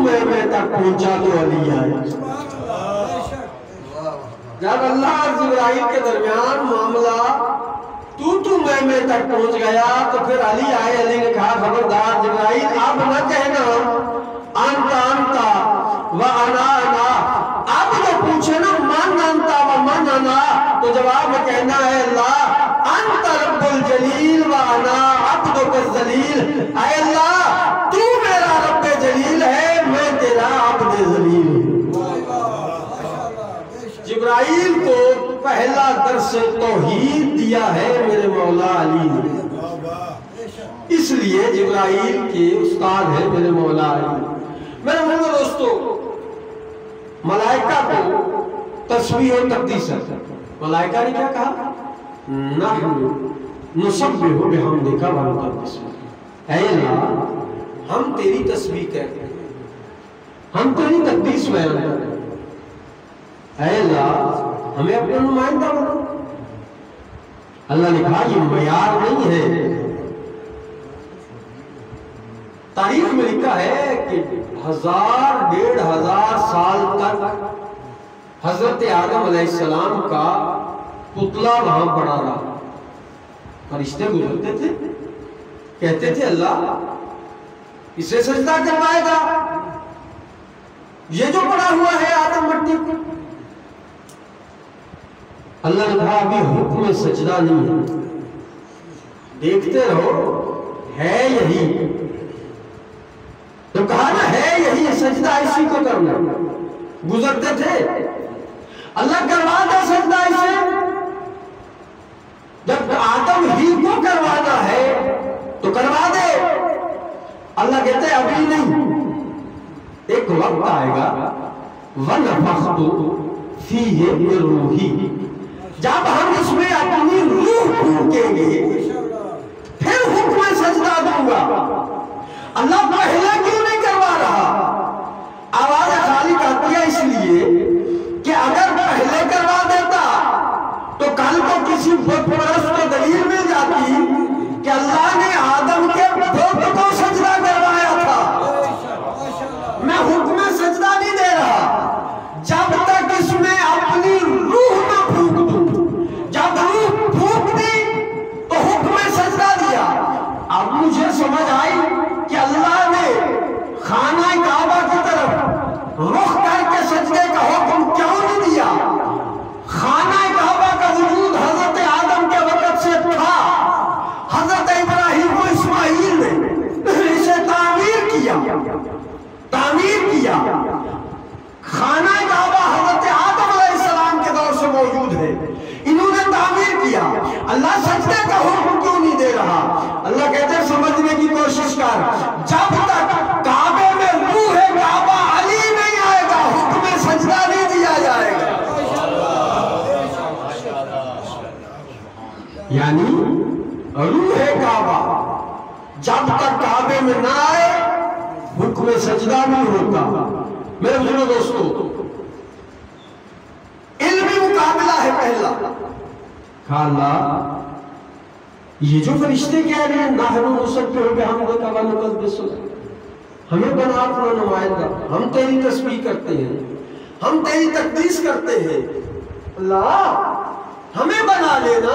میں تک پہنچا تو علی آئے۔ جب اللہ اور جبرائیل کے درمیان معاملہ تو میں تک پہنچ گیا تو پھر علی آئے، علی نے کہا خبردار جبرائیل اب نہ کہنا انتا انتا و انا انا، اب جو پوچھے نا من انتا و من انا تو جواب میں کہنا ہے اللہ انت رب الجلیل و انا عبدک الذلیل، اے اللہ تو میرا رب جلیل ہے میں تیرا عبد ذلیل ہوں۔ جبرائیل کو پہلا درس توحید دیا ہے میرے مولا علی نے، اس لیے جبرائیل کے استاد ہے میرے مولا علی۔ میرے مولا دوستو، ملائکہ کو تسبیح و تقدیس ہے، ملائکہ نے کیا کہا نحن نسبح بحمدک و نقدس، اے اللہ ہم تیری تسبیح کہتے ہیں، ہم تیری تقدیس بیان کرتے ہیں، اے اللہ ہمیں اپنا نمائندہ بنا۔ اللہ نے کہا یہ معیار نہیں ہے، تاریخ میں لکھا ہے کہ 1000-1500 سال تک حضرت آدم علیہ السلام کا پتلا وہاں پڑا رہا، فرشتے گزرتے تھے کہتے تھے اللہ اسے سجدہ کروائے گا، یہ جو پڑا ہوا ہے آدم مٹی کو۔ اللہ نے کہا ابھی حکم سجدہ نہیں ہے، دیکھتے رہو ہے یہی، تو کہا نا ہے یہی سجدہ اسی کو کرنا، گزرتے تھے اللہ کروا دے سجدہ اسے، جب آدم ہی کو کروانا ہے تو کروا دے۔ اللہ کہتے ہیں ابھی نہیں، ایک وقت آئے گا وَنَفَخْتُ فِيهِ مِن رُوحِي، جب ہم اس میں اپنی روح پھونکیں گے پھر حکم سجدہ دوں گا۔ اللہ پہلے کیوں نہیں کروا رہا؟ آواز خالق آتی ہے اس لیے کہ اگر پہلے کروا دیتا تو کل کو کسی بت پرست کو دلیل مل جاتی کہ اللہ نے آدم کے بت کو سجدہ کروایا تھا، میں حکم سجدہ نہیں دے رہا جب تک اس میں اپنی روح نہ پھونک دوں، جب روح پھونک دی تو حکم سجدہ دیا۔ اب مجھے سمجھ آئی کہ اللہ نے خانہ کعبہ کی طرف رخ کر کے سجدے کا حکم کیوں نہیں دیا؟ خانہ کعبہ کا وجود حضرت آدم کے وقت سے تھا، حضرت ابراہیم و اسماعیل نے اسے تعمیر کیا، خانہ کعبہ حضرت آدم علیہ السلام کے دور سے موجود ہے، انہوں نے تعمیر کیا، اللہ سجدے کا حکم کیوں نہیں دے رہا؟ اللہ کہتے ہیں سمجھنے کی کوشش کر، جب تک کعبے میں روح کعبہ علی نہیں آئے گا حکم سجدہ نہیں دیا جائے گا۔ یعنی روح کعبہ جب تک کعبے میں نہ آئے حکم سجدہ نہیں ہوتا۔ میرے بزرگوں دوستو، علمی مقابلہ ہے پہلا، کہا اللہ یہ جو فرشتے کہہ رہے ہیں نحن نسبح بحمدک و نقدس، ہمیں بنا اپنا نمائندہ، ہم تیری تسبیح کرتے ہیں، ہم تیری تقدیس کرتے ہیں، اللہ ہمیں بنا لینا،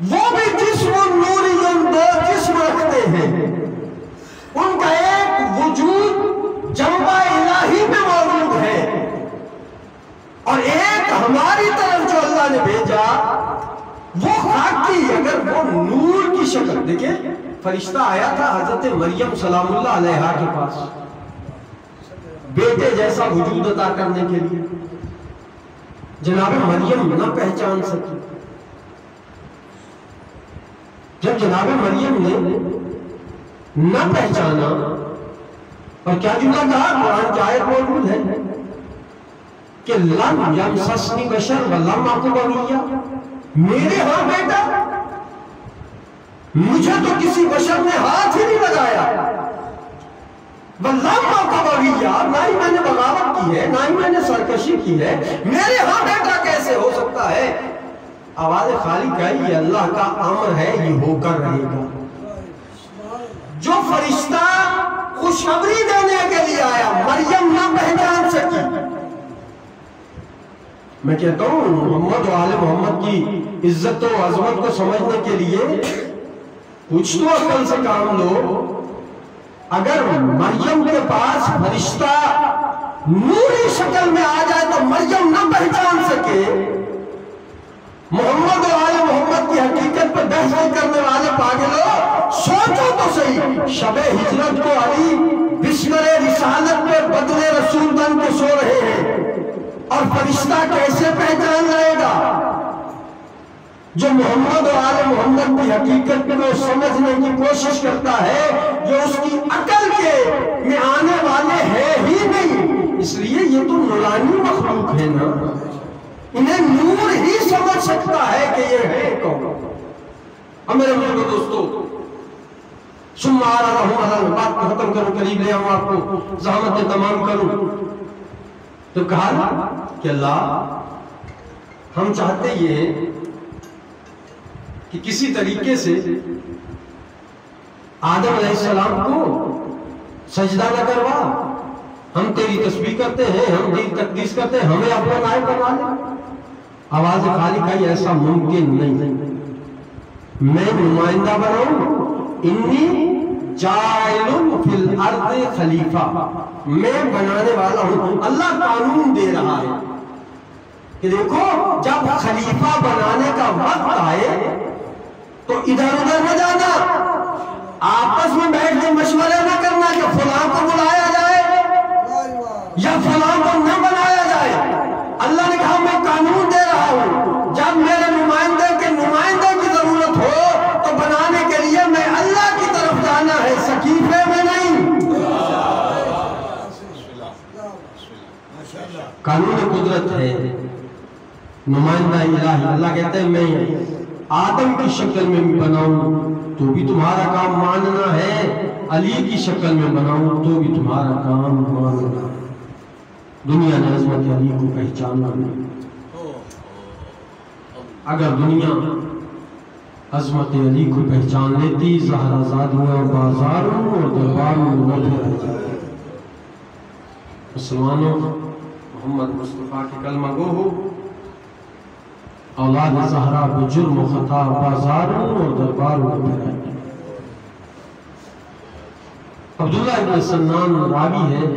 وہ بھی جسم نوری، دو جسم رکھتے ہیں، ان کا ایک وجود جنبہ الہی میں موجود ہے اور ایک ہماری طرف جو اللہ نے بھیجا وہ خاکی، اگر وہ نور کی شکل، دیکھیں فرشتہ آیا تھا حضرت مریم سلام اللہ علیہا کے پاس بیٹے جیسا وجود عطا کرنے کے لیے، جناب مریم نہ پہچان سکی۔ جب جناب مریم نے نہ پہچانا، اور کیا جملہ کہا؟ قرآن کی آیت موجود ہے کہ لم یمسسنی بشر ولم اک بغیا، میرے ہاں بیٹا، مجھے تو کسی بشر نے ہاتھ ہی نہیں لگایا، ولم اک بغیا، نہ ہی میں نے بغاوت کی ہے، نہ ہی میں نے سرکشی کی ہے، میرے ہاں بیٹا کیسے ہو سکتا ہے؟ آواز خالق ہے، یہ اللہ کا امر ہے، یہ ہو کر رہے گا۔ جو فرشتہ خوشخبری دینے کے لیے آیا، مریم نہ پہچان سکی۔ میں کہتا ہوں محمد و آل محمد کی عزت و عظمت کو سمجھنے کے لیے کچھ تو عقل سے کام لو۔ اگر مریم کے پاس فرشتہ نوری شکل میں آ جائے تو مریم نہ پہچان سکے، محمد و آل محمد کی حقیقت پر بحث کرنے والے پاگلو، سوچو تو صحیح، شب ہجرت کو علی بسمر رسالت میں بدلے رسول بن کے سو رہے ہیں، اور فرشتہ کیسے پہچان لائے گا؟ جو محمد و آل محمد کی حقیقت کو سمجھنے کی کوشش کرتا ہے، جو اس کی عقل کے میں آنے والے ہے ہی نہیں، اس لیے یہ تو نورانی مخلوق ہے نا، انہیں نور ہی سمجھ سکتا ہے کہ یہ ہے کون۔ اب میرے بزرگو دوستو، ثم آ رہا ہوں، بات کو ختم کروں، قریب لے آؤں، آپ کو زحمت تمام کروں۔ تو کہا کہ اللہ، ہم چاہتے یہ ہیں کہ کسی طریقے سے آدم علیہ السلام کو سجدہ نہ کروا، ہم تیری تسبیح کرتے ہیں، ہم تیری تقدیس کرتے ہیں، ہمیں اپنا نائب بنا لے۔ آواز خالق ہے، ایسا ممکن نہیں، میں نمائندہ بناؤں، انی جائل فی الارض خلیفہ، میں بنانے والا ہوں۔ اللہ قانون دے رہا ہے کہ دیکھو جب خلیفہ بنانے کا وقت آئے تو ادھر ادھر نہ جانا، آپس میں بیٹھ کے مشورے نہ کرنا کہ فلاں کو بلایا جائے یا فلاں کو نہ بنایا جائے۔ اللہ نے کہا میں قانون دے رہا ہوں، جب میرے نمائندے کی ضرورت ہو تو بنانے کے لیے میں اللہ کی طرف جانا ہے، سقیفے میں نہیں۔ قانون قدرت ہے، نمائندہ الہی۔ اللہ کہتے ہیں میں آدم کی شکل میں بناؤں تو بھی تمہارا کام ماننا ہے، علی کی شکل میں بناؤں تو بھی تمہارا کام ماننا ہے۔ دنیا نے عظمت علی کو پہچانا نہیں۔ اگر دنیا عظمت علی کو پہچان لیتی، زہرا زادیاں بازاروں اور درباروں میں نہ رہ جاتی۔ مسلمانوں، محمد مصطفیٰ کی کلمہ گو ہو، اولاد زہرا بجرم و خطا بازاروں اور درباروں میں رہ جاتی۔ عبداللہ ابن سنان راوی ہے،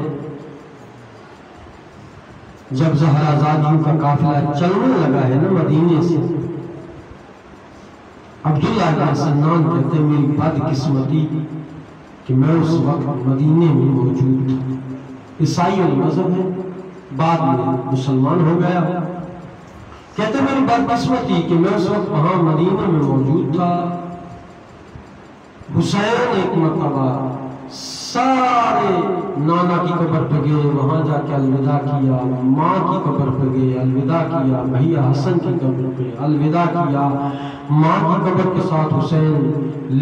جب زہرا زادیوں کا قافلہ چلنے لگا ہے نا مدینے سے، عبداللہ ابن سنان کہتے ہیں میری بد قسمتی کہ میں اس وقت مدینے میں موجود تھا۔ عیسائی مذہب ہے، بعد میں مسلمان ہو گیا۔ کہتے ہیں میری بد قسمتی کہ میں اس وقت وہاں مدینے میں موجود تھا۔ حسین ایک مرتبہ سارے نانا کی قبر پہ گئے، وہاں جا کے الوداع کیا، ماں کی قبر پہ گئے، الوداع کیا، بھیا حسن کی قبر پہ الوداع کیا، ماں کی قبر کے ساتھ حسین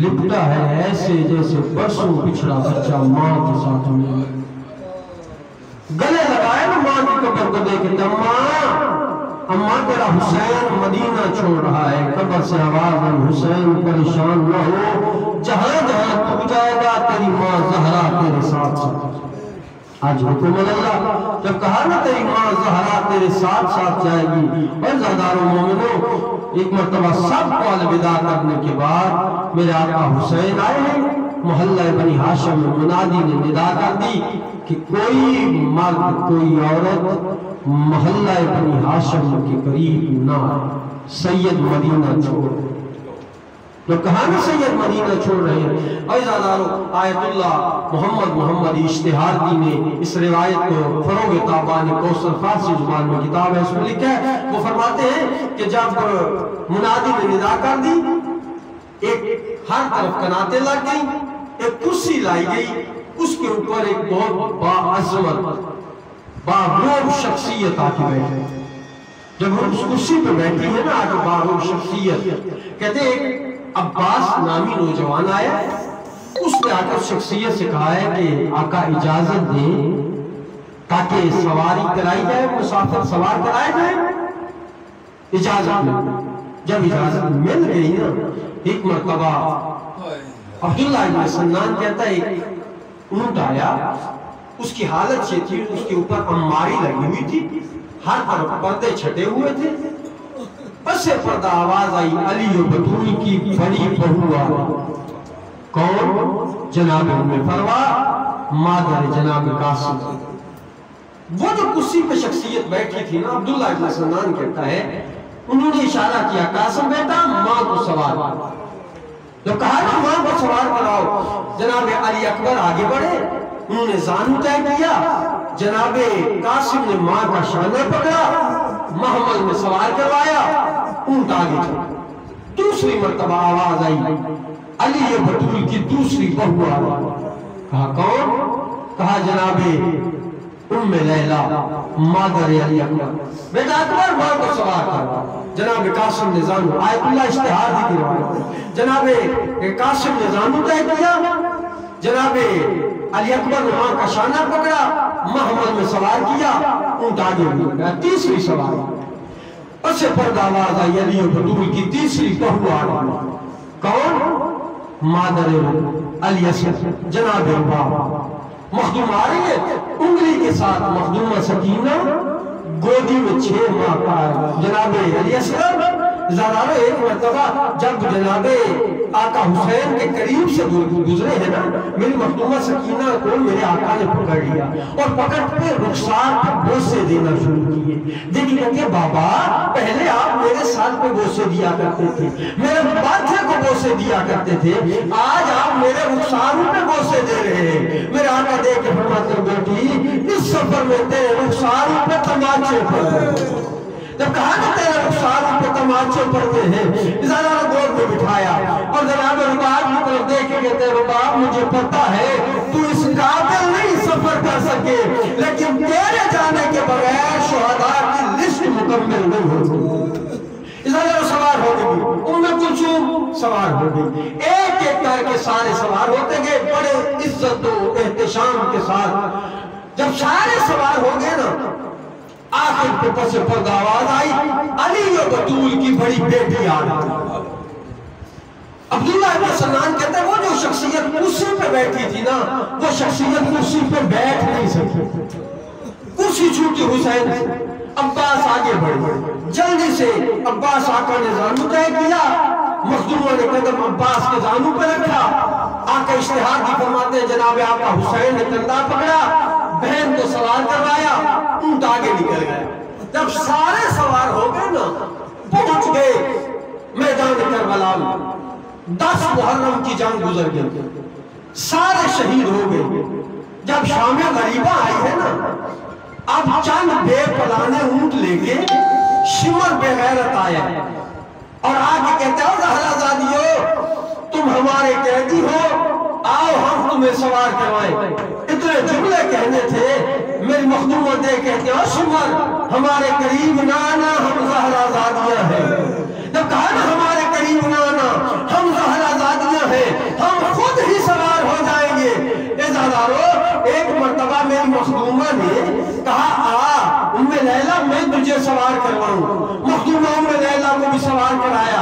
لپٹا ہے ایسے جیسے برسوں پچھڑا بچہ ماں کے ساتھ میں گلے لگائے نا ماں کی قبر کو دیکھتے، اماں تیرا حسین مدینہ چھوڑ رہا ہے، قبر سے آواز ہے حسین پریشان نہ ہو، جہاں جہاں تو جائے گا تیری ماں زہرا تیرے ساتھ ساتھ۔ آج حکم اللہ جب کہا نا تیری ماں زہرا تیرے ساتھ ساتھ جائے گی، اور زادار و مومنوں ایک مرتبہ سب کو الوداع کرنے کے بعد میرے آقا حسین آئے ہیں، محلہ بنی ہاشم میں منادی نے ندا کر دی کہ کوئی مرد کوئی عورت محلہ بنی ہاشم کے قریب نہ آئے، سید مدینہ چھوڑ۔ تو کہاں میں سید مدینہ چھوڑ رہے ہیں؟ عزیزانو، آیت اللہ محمد اشتہاردی نے اس روایت کو فروغ تابان کوثر فارسی زبان میں کتاب ہے، اس میں لکھا ہے، وہ فرماتے ہیں کہ جب منادی نے ندا کر دی، ایک ہر طرف کناتے لگ گئی، ایک کرسی لائی گئی، اس کے اوپر ایک بہت باعظمت باغروب شخصیت آ کے بیٹھی۔ جب ہم اس کرسی پہ بیٹھی ہے نا آج باغروب شخصیت، کہتے ہیں عباس نامی نوجوان آیا، اس نے آ کر شخصیت سے کہا ہے کہ آقا اجازت دیں تاکہ سواری کرائی جائے، مسافر سوار کرائے جائے۔ اجازت مل، جب اجازت مل گئی نا، ایک مرتبہ عبداللہ ابن سنان کہتا ہے ایک اونٹ آیا، اس کی حالت یہ تھی، اس کے اوپر اماری لگی ہوئی تھی، ہر طرف پردے چھٹے ہوئے تھے، بس سے پردہ آواز آئی، علی و بطول کی بڑی بہو آئی۔ کون؟ جناب ام فروا، مادر جناب قاسم۔ وہ جو کرسی پہ شخصیت بیٹھی تھی نا، عبداللہ ابن سنان کہتا ہے، انہوں نے اشارہ کیا، قاسم بیٹا ماں کو سوار کرو۔ جب کہا کہ ماں کو سوار کراؤ، جناب علی اکبر آگے بڑھے، انہوں نے زانو طے کیا، جناب قاسم نے ماں کا شانہ پکڑا، محمل میں سوار کروایا، اونٹ آگے چلا۔ دوسری مرتبہ آواز آئی، علی بطول کی دوسری بہو آئی۔ کہا کون؟ کہا جناب ام لیلہ، مادر علی اکبر۔ بیٹا اکبر ماں کو سوار کروا۔ جناب قاسم نے زانو، آیت اللہ اشتہاردی کی روایت، جناب قاسم نے زانو طے کیا، جناب علی اکبر نے ماں کا شانہ پکڑا، محمل میں سوار کیا، اونٹ آگے ہو گیا۔ تیسری سوار اسے پردہ آواز آئی، علی بطول کی تیسری بہو آ گئی۔ کون؟ مادر علی اسد، جناب ابا۔ مخدوم آ رہی ہے، انگلی کے ساتھ مخدومہ سکینہ، گودی میں 6 ماہ کا جناب علی اسد۔ زرارو ایک مرتبہ جب جناب آقا حسین کے قریب سے گزرے ہیں نا، میری مخدومہ سکینہ کو میرے آقا نے پکڑ لیا اور پکڑ پہ رخسار پہ بوسے دینا شروع کیے۔ دیکھیں کہ بابا پہلے آپ میرے ساتھ پہ بوسے دیا کرتے تھے، میرے ماتھے کو بوسے دیا کرتے تھے، آج آپ میرے رخساروں پہ بوسے دے رہے ہیں۔ میرے آقا دیکھ کے فرماتے ہیں بیٹی اس سفر میں تیرے رخساروں پہ تماچے پڑے۔ جب کہا کہ تیرے رخساروں پہ تماچے پڑتے ہیں، ازالہ گود میں بٹھایا اور جناب رباب کی طرف دیکھ کے کہتے ہیں رباب مجھے پتا ہے تو اس قابل نہیں سفر کر سکے، لیکن تیرے جانے کے بغیر شہداء کی لسٹ مکمل نہیں ہوتی۔ ازالہ سوار ہو گئی، ام کلثوم سوار ہو گئی، ایک ایک کر کے سارے سوار ہوتے گئے بڑے عزت و احتشام کے ساتھ۔ جب سارے سوار ہو گئے نا، آخر پہ پس پردہ آواز آئی، علی و بطول کی بڑی بیٹی آ رہی۔ عبداللہ ابن سنان کہتے ہیں وہ جو شخصیت کرسی پہ بیٹھی تھی نا، وہ شخصیت کرسی پہ بیٹھ نہیں سکی، کرسی چھوٹی حسین سے۔ عباس آگے بڑھے، جلدی سے عباس آقا نے زانو طے کیا، مخدومہ نے قدم عباس کے زانو پہ رکھا۔ آقا اشتہاردی فرماتے ہیں جناب آقا حسین نے کندھا پکڑا، بہن کو سوار کروایا، اونٹ آگے نکل گئے۔ جب سارے سوار ہو گئے نا، پہنچ گئے میدان کربلا میں، 10 محرم کی جنگ گزر گئی، سارے شہید ہو گئے۔ جب شام غریبہ آئی ہے نا، اب چند بے پلانے اونٹ لے کے شمر بے غیرت آیا اور آگے کہتے ہو زہرا زادیو تم ہمارے قیدی ہو، آؤ ہم تمہیں سوار کروائیں۔ اتنے جملے کہنے تھے، میری مخدومہ دے کہتے ہو شمر ہمارے قریب نہ آنا، ہم زہرا زادیاں ہیں۔ جب کہا نا ہمارے قریب نہ آنا، ہم زہرا زادیاں ہیں، ہم خود ہی سوار ہو جائیں گے۔ ازادارو ایک مرتبہ میری مخدومہ نے کہا ام لیلہ میں تجھے سوار کرواؤں، مخدومہ ام لیلہ کو بھی سوار کرایا۔